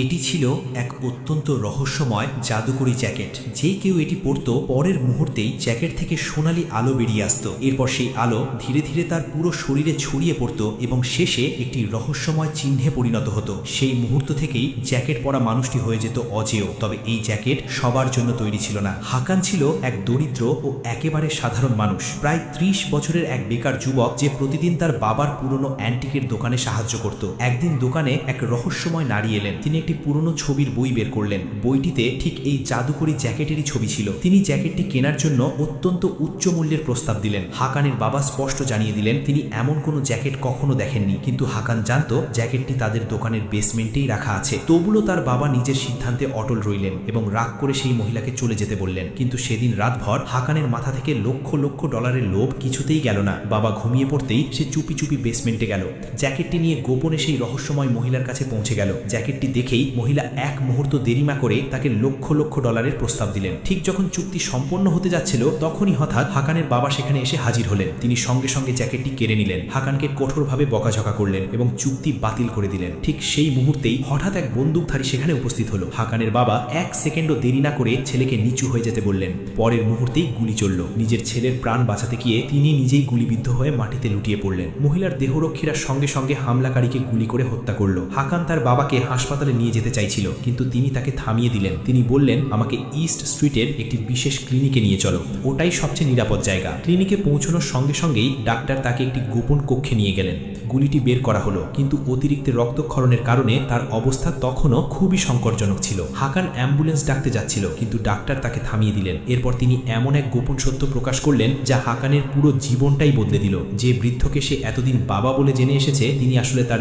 এটি ছিল এক অত্যন্ত রহস্যময় জাদুকরি জ্যাকেট। যে কেউ এটি পরত পরের মুহূর্তেই জ্যাকেট থেকে সোনালি আলো বেরিয়ে আসত। এরপর সেই আলো ধীরে ধীরে তার পুরো শরীরে ছড়িয়ে পড়ত এবং শেষে একটি রহস্যময় চিহ্নে পরিণত হতো। সেই মুহূর্ত থেকেই জ্যাকেট পরা মানুষটি হয়ে যেত অজেয়। তবে এই জ্যাকেট সবার জন্য তৈরি ছিল না। হাকান ছিল এক দরিদ্র ও একেবারে সাধারণ মানুষ, প্রায় ৩০ বছরের এক বেকার যুবক, যে প্রতিদিন তার বাবার পুরনো অ্যান্টিকের দোকানে সাহায্য করত। একদিন দোকানে এক রহস্যময় নারী এলেন। তিনি একটি পুরনো ছবির বই বের করলেন। বইটিতে ঠিক এই জাদুকরি জ্যাকেটেরই ছবি ছিল। তিনি জ্যাকেটটি কেনার জন্য অত্যন্ত উচ্চ মূল্যের প্রস্তাব দিলেন। হাকানের বাবা স্পষ্ট জানিয়ে দিলেন তিনি এমন কোনো জ্যাকেট কখনো দেখেননি, কিন্তু হাকান জানত জ্যাকেটটি তাদের দোকানের বেসমেন্টেই রাখা আছে। তবুও তার বাবা নিজের সিদ্ধান্তে অটল রইলেন এবং রাগ করে সেই মহিলাকে চলে যেতে বললেন। কিন্তু সেদিন রাতভর হাকানের মাথা থেকে লক্ষ লক্ষ ডলারের লোভ কিছুতেই গেল না। বাবা ঘুমিয়ে পড়তেই সে চুপি চুপি বেসমেন্টে গেল। জ্যাকেটটি নিয়ে গোপনে সেই রহস্যময় মহিলার কাছে পৌঁছে গেল। জ্যাকেটটি দেখেই মহিলা এক মুহূর্ত দেরি না করে তাকে লক্ষ লক্ষ ডলারের প্রস্তাব দিলেন। ঠিক যখন চুক্তি সম্পন্ন হতে যাচ্ছিল তখনই হঠাৎ হাকানের বাবা সেখানে এসে হাজির হলেন। তিনি সঙ্গে সঙ্গে জ্যাকেটটি কেড়ে নিলেন, হাকানকে কঠোরভাবে বকাঝকা করলেন এবং চুক্তি বাতিল করে দিলেন। ঠিক সেই মুহূর্তেই হঠাৎ এক বন্দুকধারী সেখানে উপস্থিত হলো। হাকানের বাবা এক সেকেন্ডও দেরি না করে ছেলেকে নিচু হয়ে যেতে বললেন। পরের মুহূর্তেই গুলি চলল। নিজের ছেলের প্রাণ বাঁচাতে গিয়ে তিনি নিজেই গুলিবিদ্ধ হয়ে মাটিতে লুটিয়ে পড়লেন। মহিলার দেহরক্ষীরা সঙ্গে সঙ্গে হামলাকারীকে গুলি করে হত্যা করল। হাকান তার বাবাকে হাসপাতালে নিয়ে যেতে চাইছিল, কিন্তু তিনি তাকে থামিয়ে দিলেন। তিনি বললেন, আমাকে ইস্ট স্ট্রিটের একটি বিশেষ ক্লিনিকে নিয়ে চলো, ওটাই সবচেয়ে নিরাপদ জায়গা। ক্লিনিকে পৌঁছানোর সঙ্গে সঙ্গেই ডাক্তার তাকে একটি গোপন কক্ষে নিয়ে গেলেন। গুলিটি বের করা হলো, কিন্তু অতিরিক্ত রক্তক্ষরণের কারণে তার অবস্থা তখনও খুবই সংকটজনক ছিল। হাকান অ্যাম্বুলেন্স ডাকতে যাচ্ছিল, কিন্তু ডাক্তার তাকে থামিয়ে দিলেন। এরপর তিনি এমন এক গোপন সত্য প্রকাশ করলেন যা হাকানের পুরো জীবনটাই বদলে দিল। যে বৃদ্ধকে সে এতদিন বাবা বলে জেনে এসেছে, তিনি আসলে তার